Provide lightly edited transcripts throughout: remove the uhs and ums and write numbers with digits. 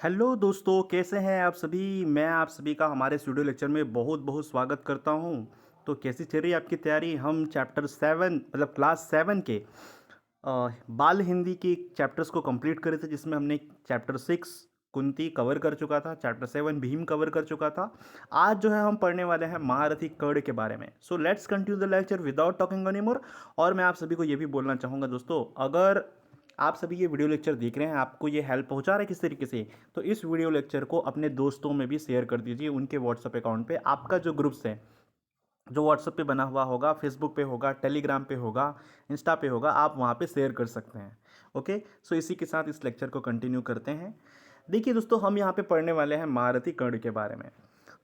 Hello दोस्तों, कैसे हैं आप सभी। मैं आप सभी का हमारे स्टूडियो लेक्चर में बहुत बहुत स्वागत करता हूं। तो कैसी चल रही है आपकी तैयारी। हम चैप्टर 7 मतलब क्लास 7 के बाल हिंदी के चैप्टर्स को कंप्लीट करे थे, जिसमें हमने चैप्टर 6 कुंती कवर कर चुका था, चैप्टर 7 भीम कवर कर चुका था। आज जो है हम पढ़ने वाले हैं महारथी कर्ण के बारे में। So let's continue the lecture without talking any more. और मैं आप सभी को ये भी बोलना चाहूँगा दोस्तों, अगर आप सभी ये वीडियो लेक्चर देख रहे हैं, आपको ये हेल्प पहुंचा रहा है किस तरीके से, तो इस वीडियो लेक्चर को अपने दोस्तों में भी शेयर कर दीजिए। उनके व्हाट्सएप अकाउंट पे आपका जो ग्रुप्स है, जो व्हाट्सएप पे बना हुआ होगा, फेसबुक पे होगा, टेलीग्राम पे होगा, इंस्टा पे होगा, आप वहाँ पे शेयर कर सकते हैं। ओके। सो इसी के साथ इस लेक्चर को कंटिन्यू करते हैं। देखिए दोस्तों, हम यहाँ पे पढ़ने वाले हैं महारथी कर्ण के बारे में।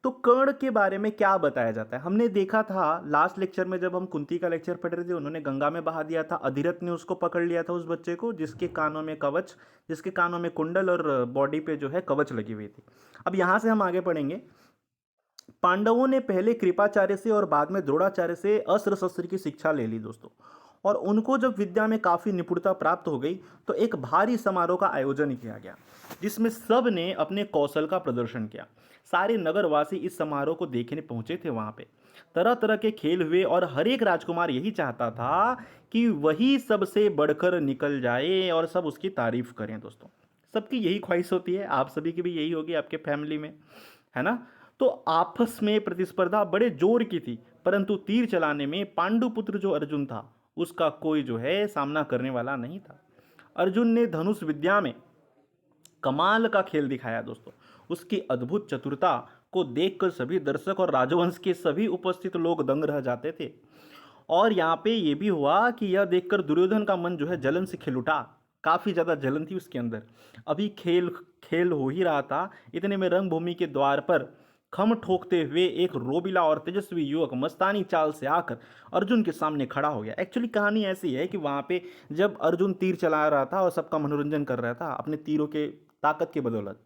तो कर्ण के बारे में क्या बताया जाता है, हमने देखा था लास्ट लेक्चर में जब हम कुंती का लेक्चर पढ़ रहे थे, उन्होंने गंगा में बहा दिया था। अधिरथ ने उसको पकड़ लिया था, उस बच्चे को, जिसके कानों में कवच, जिसके कानों में कुंडल और बॉडी पे जो है कवच लगी हुई थी। अब यहाँ से हम आगे पढ़ेंगे। पांडवों ने पहले कृपाचार्य से और बाद में द्रोणाचार्य से अस्त्र शस्त्र की शिक्षा ले ली दोस्तों। और उनको जब विद्या में काफी निपुणता प्राप्त हो गई, तो एक भारी समारोह का आयोजन किया गया, जिसमें सब ने अपने कौशल का प्रदर्शन किया। सारे नगरवासी इस समारोह को देखने पहुंचे थे। वहां पे तरह तरह के खेल हुए और हर एक राजकुमार यही चाहता था कि वही सबसे बढ़कर निकल जाए और सब उसकी तारीफ करें दोस्तों। सबकी यही ख्वाहिश होती है, आप सभी की भी यही होगी, आपके फैमिली में, है ना। तो आपस में प्रतिस्पर्धा बड़े जोर की थी, परंतु तीर चलाने में पांडुपुत्र जो अर्जुन था, उसका कोई जो है सामना करने वाला नहीं था। अर्जुन ने धनुष विद्या में कमाल का खेल दिखाया दोस्तों। उसकी अद्भुत चतुरता को देखकर सभी दर्शक और राजवंश के सभी उपस्थित लोग दंग रह जाते थे। और यहाँ पे ये भी हुआ कि यह देखकर दुर्योधन का मन जो है जलन से खिल उठा। काफ़ी ज़्यादा जलन थी उसके अंदर। अभी खेल खेल हो ही रहा था, इतने में रंगभूमि के द्वार पर खम ठोकते हुए एक रोबिला और तेजस्वी युवक मस्तानी चाल से आकर अर्जुन के सामने खड़ा हो गया। एक्चुअली कहानी ऐसी है कि वहाँ पे जब अर्जुन तीर चला रहा था और सबका मनोरंजन कर रहा था अपने तीरों के ताकत की बदौलत,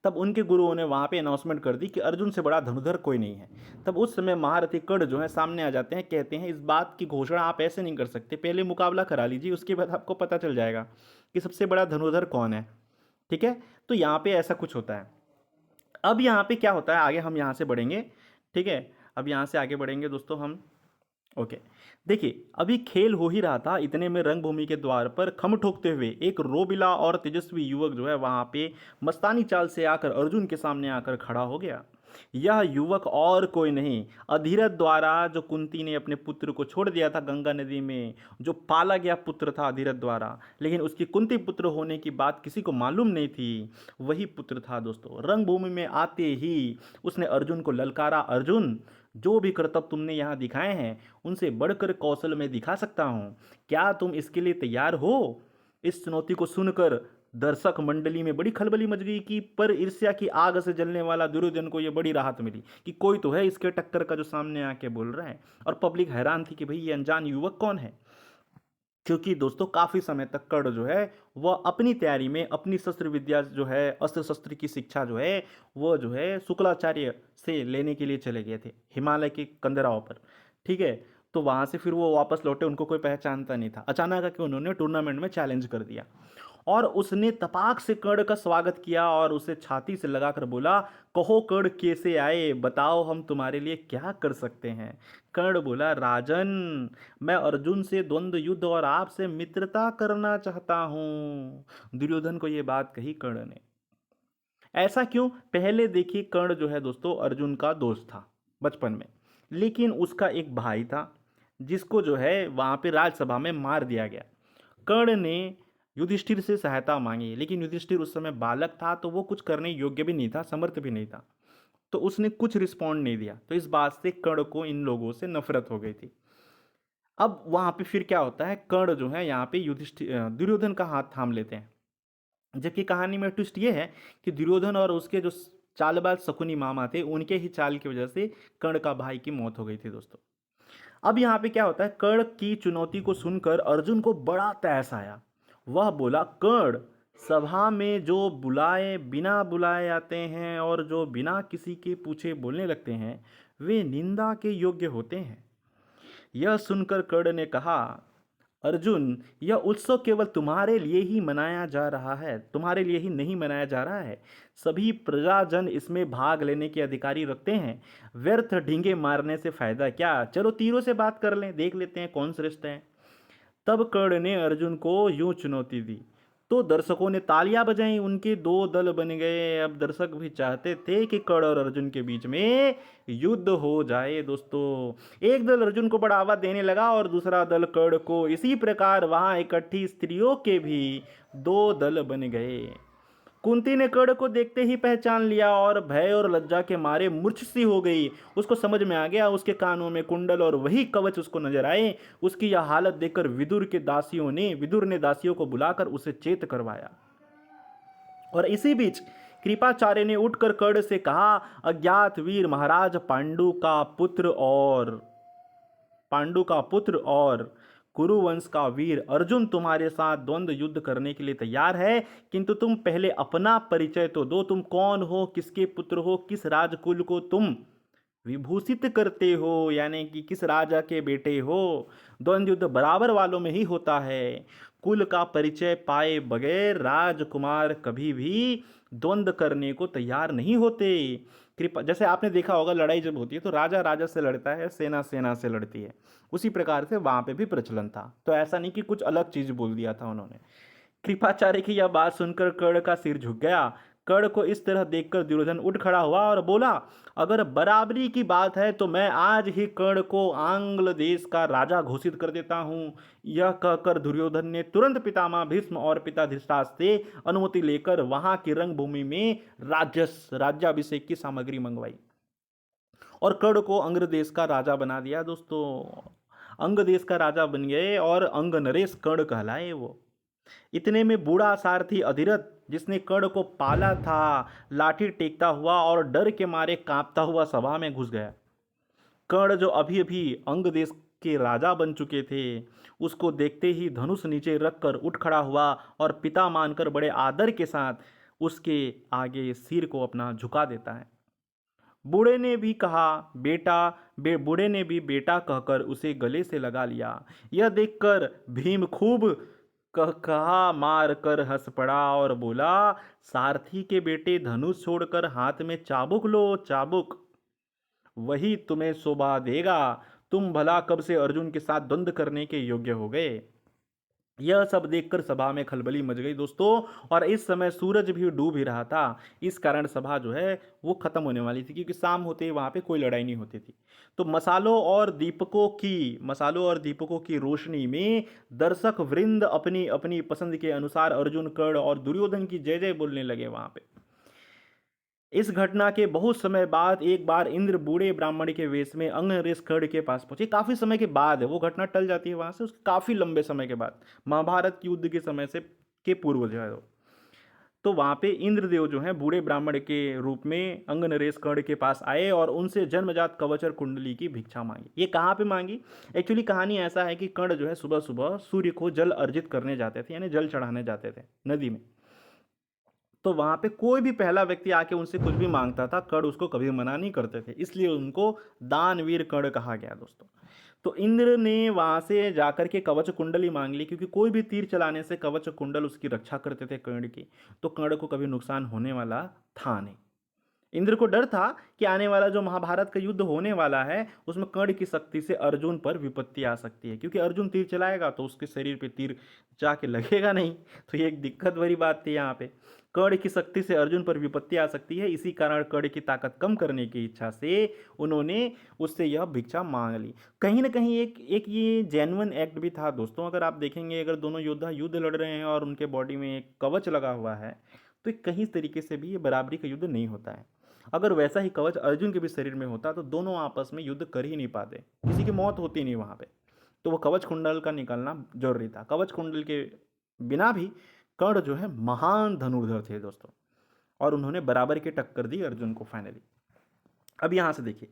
तब उनके गुरुओं ने वहाँ पे अनाउंसमेंट कर दी कि अर्जुन से बड़ा धनुधर कोई नहीं है। तब उस समय महारथी कर्ण जो है सामने आ जाते हैं, कहते हैं इस बात की घोषणा आप ऐसे नहीं कर सकते, पहले मुकाबला करा लीजिए, उसके बाद आपको पता चल जाएगा कि सबसे बड़ा धनुधर कौन है। ठीक है। तो यहाँ पे ऐसा कुछ होता है। अब यहाँ पे क्या होता है, आगे हम यहाँ से बढ़ेंगे। ठीक है। अब यहाँ से आगे बढ़ेंगे दोस्तों हम। ओके। देखिए, अभी खेल हो ही रहा था, इतने में रंगभूमि के द्वार पर खम ठोकते हुए एक रोबिला और तेजस्वी युवक जो है वहां पे मस्तानी चाल से आकर अर्जुन के सामने आकर खड़ा हो गया। यह युवक और कोई नहीं, अधिरथ द्वारा, जो कुंती ने अपने पुत्र को छोड़ दिया था गंगा नदी में, जो पाला गया पुत्र था अधिरथ द्वारा, लेकिन उसकी कुंती पुत्र होने की बात किसी को मालूम नहीं थी, वही पुत्र था दोस्तों। रंगभूमि में आते ही उसने अर्जुन को ललकारा, अर्जुन, जो भी करतब तुमने यहाँ दिखाए हैं उनसे बढ़कर कौशल मैं दिखा सकता हूँ, क्या तुम इसके लिए तैयार हो। इस चुनौती को सुनकर दर्शक मंडली में बड़ी खलबली मच गई कि पर ईर्ष्या की आग से जलने वाला दुर्योधन को यह बड़ी राहत मिली कि कोई तो है इसके टक्कर का जो सामने आके बोल रहा है। और पब्लिक हैरान थी कि भाई ये अनजान युवक कौन है। क्योंकि दोस्तों काफी समय तक कर्ण जो है वह अपनी तैयारी में अपनी शस्त्र विद्या जो है, अस्त्र शस्त्र की शिक्षा जो है, वो जो है शुक्लाचार्य से लेने के लिए चले गए थे हिमालय के कंदराओं पर। ठीक है। तो वहां से फिर वो वापस लौटे, उनको कोई पहचानता नहीं था। अचानक आके उन्होंने टूर्नामेंट में चैलेंज कर दिया और उसने तपाक से कर्ण का स्वागत किया और उसे छाती से लगाकर बोला, कहो कर्ण कैसे आए, बताओ हम तुम्हारे लिए क्या कर सकते हैं। कर्ण बोला, राजन, मैं अर्जुन से द्वंद्व युद्ध और आपसे मित्रता करना चाहता हूं। दुर्योधन को यह बात कही कर्ण ने। ऐसा क्यों, पहले देखिए, कर्ण जो है दोस्तों अर्जुन का दोस्त था बचपन में, लेकिन उसका एक भाई था जिसको जो है वहां पे राज्यसभा में मार दिया गया। कर्ण ने युधिष्ठिर से सहायता मांगी, लेकिन युधिष्ठिर उस समय बालक था, तो वो कुछ करने योग्य भी नहीं था, समर्थ भी नहीं था, तो उसने कुछ रिस्पॉन्ड नहीं दिया। तो इस बात से कर्ण को इन लोगों से नफरत हो गई थी। अब वहां पे फिर क्या होता है, कर्ण जो है यहाँ पे युधिष्ठिर दुर्योधन का हाथ थाम लेते हैं। जबकि कहानी में ट्विस्ट ये है कि दुर्योधन और उसके जो चालबाज शकुनी मामा थे, उनके ही चाल की वजह से कर्ण का भाई की मौत हो गई थी दोस्तों। अब यहाँ पे क्या होता है, कर्ण की चुनौती को सुनकर अर्जुन को बड़ा तहस आया। वह बोला, कर्ण, सभा में जो बुलाए बिना बुलाए आते हैं और जो बिना किसी के पूछे बोलने लगते हैं, वे निंदा के योग्य होते हैं। यह सुनकर कर्ण ने कहा, अर्जुन, यह उत्सव केवल तुम्हारे लिए ही मनाया जा रहा है, तुम्हारे लिए ही नहीं मनाया जा रहा है। सभी प्रजाजन इसमें भाग लेने के अधिकारी रखते हैं। व्यर्थ ढींगे मारने से फायदा क्या? चलो तीरों से बात कर लें, देख लेते हैं कौन श्रेष्ठ है। तब कर्ण ने अर्जुन को यूं चुनौती दी, तो दर्शकों ने तालियां बजाईं। उनके दो दल बन गए। अब दर्शक भी चाहते थे कि कर्ण और अर्जुन के बीच में युद्ध हो जाए दोस्तों। एक दल अर्जुन को बढ़ावा देने लगा और दूसरा दल कर्ण को। इसी प्रकार वहां इकट्ठी स्त्रियों के भी दो दल बन गए। कुंती ने कर्ण को देखते ही पहचान लिया और भय और लज्जा के मारे मूर्छ सी हो गई। उसको समझ में आ गया, उसके कानों में कुंडल और वही कवच उसको नजर आए। उसकी यह हालत देखकर विदुर ने दासियों को बुलाकर उसे चेत करवाया। और इसी बीच कृपाचार्य ने उठकर कर्ण से कहा, अज्ञात वीर महाराज, पांडु का पुत्र और कुरुवंश का वीर अर्जुन तुम्हारे साथ द्वंद्व युद्ध करने के लिए तैयार है। किंतु तुम पहले अपना परिचय तो दो। तुम कौन हो, किसके पुत्र हो, किस राजकुल को तुम विभूषित करते हो, यानी कि किस राजा के बेटे हो। द्वंद्व युद्ध बराबर वालों में ही होता है। कुल का परिचय पाए बगैर राजकुमार कभी भी द्वंद्व करने को तैयार नहीं होते। कृपा, जैसे आपने देखा होगा लड़ाई जब होती है तो राजा राजा से लड़ता है, सेना सेना से लड़ती है। उसी प्रकार से वहां पे भी प्रचलन था। तो ऐसा नहीं कि कुछ अलग चीज बोल दिया था उन्होंने। कृपाचार्य की यह बात सुनकर कर्ण का सिर झुक गया। कर्ण को इस तरह देखकर दुर्योधन उठ खड़ा हुआ और बोला, अगर बराबरी की बात है तो मैं आज ही कर्ण को आंग्ल देश का राजा घोषित कर देता हूं। यह कहकर दुर्योधन ने तुरंत पितामह भीष्म और पिता धृतराष्ट्र से अनुमति लेकर वहां की रंगभूमि में राज्याभिषेक की सामग्री मंगवाई और कर्ण को अंग देश का राजा बना दिया दोस्तों। अंग देश का राजा बन गए और अंग नरेश कर्ण कहलाए वो। इतने में बूढ़ा सारथी अधिरथ, जिसने कर्ण को पाला था, लाठी टेकता हुआ और डर के मारे कांपता हुआ सभा में घुस गया। कर्ण जो अभी अभी अंग देश के राजा बन चुके थे, उसको देखते ही धनुष नीचे रखकर उठ खड़ा हुआ और पिता मानकर बड़े आदर के साथ उसके आगे सिर को अपना झुका देता है। बूढ़े ने भी कहा बेटा, बूढ़े ने भी बेटा कहकर उसे गले से लगा लिया। यह देखकर भीम खूब कहा मार कर हंस पड़ा और बोला, सारथी के बेटे, धनुष छोड़कर हाथ में चाबुक लो, चाबुक वही तुम्हें शोभा देगा। तुम भला कब से अर्जुन के साथ द्वंद्व करने के योग्य हो गए। यह सब देखकर सभा में खलबली मच गई दोस्तों। और इस समय सूरज भी डूब ही रहा था। इस कारण सभा जो है वो खत्म होने वाली थी, क्योंकि शाम होते ही वहां पे कोई लड़ाई नहीं होती थी। तो मसालों और दीपकों की रोशनी में दर्शक वृंद अपनी अपनी पसंद के अनुसार अर्जुन, कर्ण और दुर्योधन की जय जय बोलने लगे वहां पे। इस घटना के बहुत समय बाद एक बार इंद्र बूढ़े ब्राह्मण के वेश में अंगनरेश कर्ण के पास पहुंचे। काफी समय के बाद है वो घटना, टल जाती है वहां से उसके काफी लंबे समय के बाद, महाभारत के युद्ध के समय से के पूर्व जो है वो। तो वहां पे इंद्रदेव जो है बूढ़े ब्राह्मण के रूप में अंगनरेश कर्ण के पास आए और उनसे जन्मजात कवच और कुंडली की भिक्षा मांगी। ये कहाँ पे मांगी? एक्चुअली कहानी ऐसा है कि कर्ण जो है सुबह सुबह सूर्य को जल अर्जित करने जाते थे, यानी जल चढ़ाने जाते थे नदी में। तो वहां पे कोई भी पहला व्यक्ति आके उनसे कुछ भी मांगता था, कर्ण उसको कभी मना नहीं करते थे, इसलिए उनको दानवीर कर्ण कहा गया दोस्तों। तो इंद्र ने वहां से जाकर के कवच कुंडली मांग ली, क्योंकि कोई भी तीर चलाने से कवच कुंडल उसकी रक्षा करते थे कर्ण की। तो कर्ण को कभी नुकसान होने वाला था नहीं। इंद्र को डर था कि आने वाला जो महाभारत का युद्ध होने वाला है उसमें कर्ण की शक्ति से अर्जुन पर विपत्ति आ सकती है, क्योंकि अर्जुन तीर चलाएगा तो उसके शरीर पे तीर जाके लगेगा नहीं। तो ये एक दिक्कत भरी बात थी यहाँ पे। कर्ण की शक्ति से अर्जुन पर विपत्ति आ सकती है, इसी कारण कर्ण की ताकत कम करने की इच्छा से उन्होंने उससे यह भिक्षा मांग ली। कहीं ना कहीं एक ये जेन्युइन एक्ट भी था दोस्तों। अगर आप देखेंगे, अगर दोनों योद्धा युद्ध लड़ रहे हैं और उनके बॉडी में एक कवच लगा हुआ है, तो कहीं तरीके से भी ये बराबरी का युद्ध नहीं होता है। अगर वैसा ही कवच अर्जुन के भी शरीर में होता तो दोनों आपस में युद्ध कर ही नहीं पाते, किसी की मौत होती नहीं वहां पे। तो वो कवच कुंडल का निकलना जरूरी था। कवच कुंडल के बिना भी कर्ण जो है महान धनुर्धर थे दोस्तों, और उन्होंने बराबर की टक्कर दी अर्जुन को फाइनली। अब यहां से देखिए,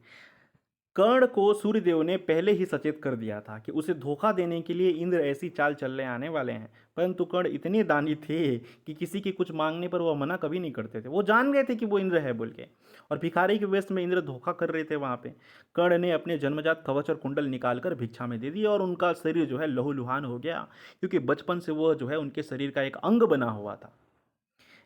कर्ण को सूर्यदेव ने पहले ही सचेत कर दिया था कि उसे धोखा देने के लिए इंद्र ऐसी चाल चलने आने वाले हैं। परंतु कर्ण इतने दानी थे कि किसी के कुछ मांगने पर वह मना कभी नहीं करते थे। वो जान गए थे कि वो इंद्र है बोल के, और भिखारी के वेश में इंद्र धोखा कर रहे थे वहां पे। कर्ण ने अपने जन्मजात कवच और कुंडल निकालकर भिक्षा में दे दिया और उनका शरीर जो है लहूलुहान हो गया, क्योंकि बचपन से वह जो है उनके शरीर का एक अंग बना हुआ था।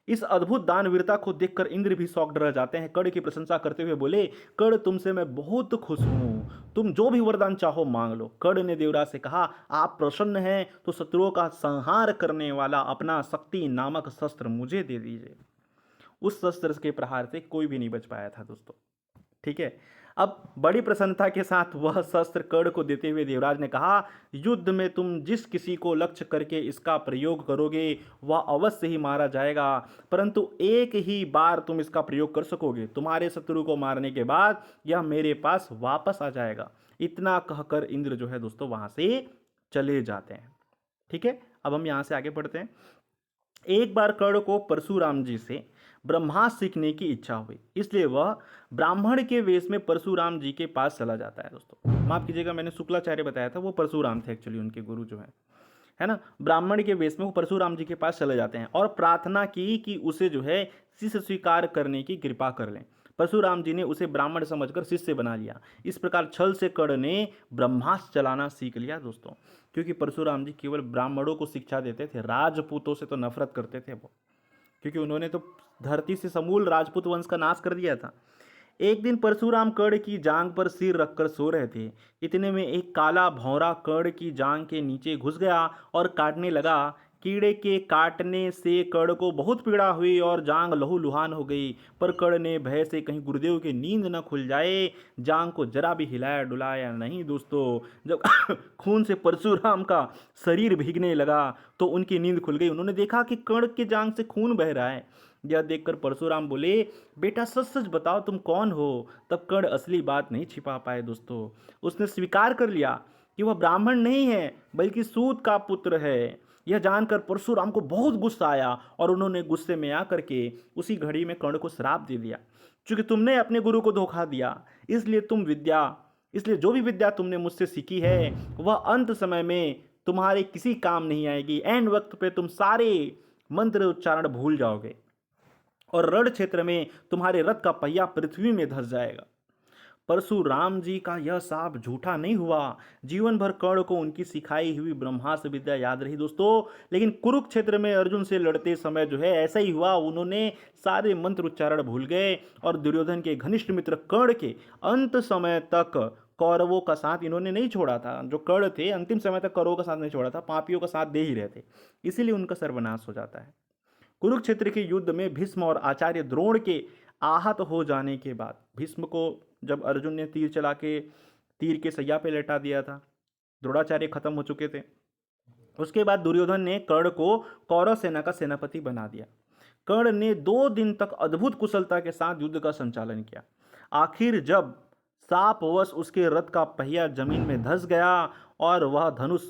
इस अद्भुत दानवीरता को देखकर इंद्र भी शॉक्ड रह जाते हैं। कर्ण की प्रशंसा करते हुए बोले, कर्ण तुमसे मैं बहुत खुश हूँ, तुम जो भी वरदान चाहो मांग लो। कर्ण ने देवराज से कहा, आप प्रसन्न हैं तो शत्रुओं का संहार करने वाला अपना शक्ति नामक शस्त्र मुझे दे दीजिए। उस शस्त्र के प्रहार से कोई भी नहीं बच पाया था दोस्तों। ठीक है। अब बड़ी प्रसन्नता के साथ वह शस्त्र कर्ण को देते हुए देवराज ने कहा, युद्ध में तुम जिस किसी को लक्ष्य करके इसका प्रयोग करोगे वह अवश्य ही मारा जाएगा, परंतु एक ही बार तुम इसका प्रयोग कर सकोगे। तुम्हारे शत्रु को मारने के बाद यह मेरे पास वापस आ जाएगा। इतना कहकर इंद्र जो है दोस्तों वहां से चले जाते हैं। ठीक है। अब हम यहां से आगे बढ़ते हैं। एक बार कर्ण को परशुराम जी से ब्रह्मास्त्र सीखने की इच्छा हुई, इसलिए वह ब्राह्मण के वेश में परशुराम जी के पास चला जाता है। दोस्तों माफ कीजिएगा, मैंने शुक्लाचार्य बताया था, वो परशुराम थे एक्चुअली, उनके गुरु जो है ना। ब्राह्मण के वेश में वो परशुराम जी के पास चले जाते हैं और प्रार्थना की कि उसे जो है शिष्य स्वीकार करने की कृपा कर लें। परशुराम जी ने उसे ब्राह्मण समझकर शिष्य बना लिया। इस प्रकार छल से कर्ण ने ब्रह्मास्त्र चलाना सीख लिया दोस्तों, क्योंकि परशुराम जी केवल ब्राह्मणों को शिक्षा देते थे, राजपूतों से तो नफरत करते थे वो, क्योंकि उन्होंने तो धरती से समूल राजपूत वंश का नाश कर दिया था। एक दिन परशुराम कर्ण की जांग पर सिर रखकर सो रहे थे। इतने में एक काला भौरा कर्ण की जांग के नीचे घुस गया और काटने लगा। कीड़े के काटने से कर्ण को बहुत पीड़ा हुई और जांग लहूलुहान हो गई, पर कर्ण ने भय से कहीं गुरुदेव की नींद न खुल जाए जांग को जरा भी हिलाया डुलाया नहीं दोस्तों। जब खून से परशुराम का शरीर भीगने लगा तो उनकी नींद खुल गई। उन्होंने देखा कि कर्ण के जांग से खून बह रहा है। यह देखकर परशुराम बोले, बेटा सच सच बताओ तुम कौन हो। तब कर्ण असली बात नहीं छिपा पाए दोस्तों। उसने स्वीकार कर लिया कि वह ब्राह्मण नहीं है बल्कि सूत का पुत्र है। यह जानकर परशुराम को बहुत गुस्सा आया और उन्होंने गुस्से में आकर के उसी घड़ी में कर्ण को श्राप दे दिया, क्योंकि तुमने अपने गुरु को धोखा दिया, इसलिए जो भी विद्या तुमने मुझसे सीखी है वह अंत समय में तुम्हारे किसी काम नहीं आएगी। एंड वक्त पे तुम सारे मंत्र उच्चारण भूल जाओगे और रण क्षेत्र में तुम्हारे रथ का पहिया पृथ्वी में धंस जाएगा। परशुराम जी का यह साप झूठा नहीं हुआ। जीवन भर कर्ण को उनकी सिखाई हुई ब्रह्मास्त्र विद्या याद रही दोस्तों। लेकिन कुरुक्षेत्र में अर्जुन से लड़ते समय जो है ऐसा ही हुआ, उन्होंने सारे मंत्र उच्चारण भूल गए और दुर्योधन के घनिष्ठ मित्र कर्ण के अंत समय तक कौरवों का साथ इन्होंने नहीं छोड़ा था। जो कर्ण थे अंतिम समय तक कौरवों का साथ नहीं छोड़ा था, पापियों का साथ दे ही रहे थे, इसीलिए उनका सर्वनाश हो जाता है। कुरुक्षेत्र के युद्ध में भीष्म और आचार्य द्रोण के आहत हो जाने के बाद, भीष्म को जब अर्जुन ने तीर चला के तीर के सैया पे लेटा दिया था, द्रोणाचार्य खत्म हो चुके थे, उसके बाद दुर्योधन ने कर्ण को कौरव सेना का सेनापति बना दिया। कर्ण ने 2 दिन तक अद्भुत कुशलता के साथ युद्ध का संचालन किया। आखिर जब शापवश उसके रथ का पहिया जमीन में धंस गया और वह धनुष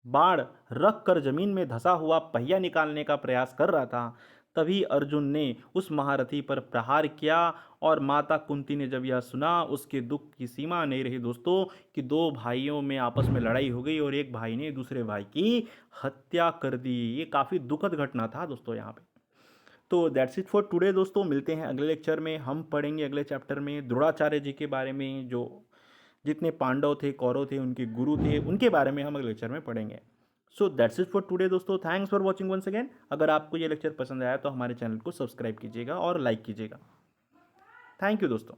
बाण रख कर जमीन में धंसा हुआ पहिया निकालने का प्रयास कर रहा था, तभी अर्जुन ने उस महारथी पर प्रहार किया। और माता कुंती ने जब यह सुना, उसके दुख की सीमा नहीं रही दोस्तों, कि 2 भाइयों में आपस में लड़ाई हो गई और एक भाई ने दूसरे भाई की हत्या कर दी। ये काफ़ी दुखद घटना था दोस्तों यहाँ पे। तो दैट्स इट फॉर टुडे दोस्तों। मिलते हैं अगले लेक्चर में। हम पढ़ेंगे अगले चैप्टर में द्रोणाचार्य जी के बारे में, जो जितने पांडव थे, कौरव थे, उनके गुरु थे, उनके बारे में हम अगले लेक्चर में पढ़ेंगे। So that's it for today दोस्तों। Thanks for watching once again. अगर आपको ये लेक्चर पसंद आया तो हमारे चैनल को सब्सक्राइब कीजिएगा और लाइक कीजिएगा। थैंक यू दोस्तों।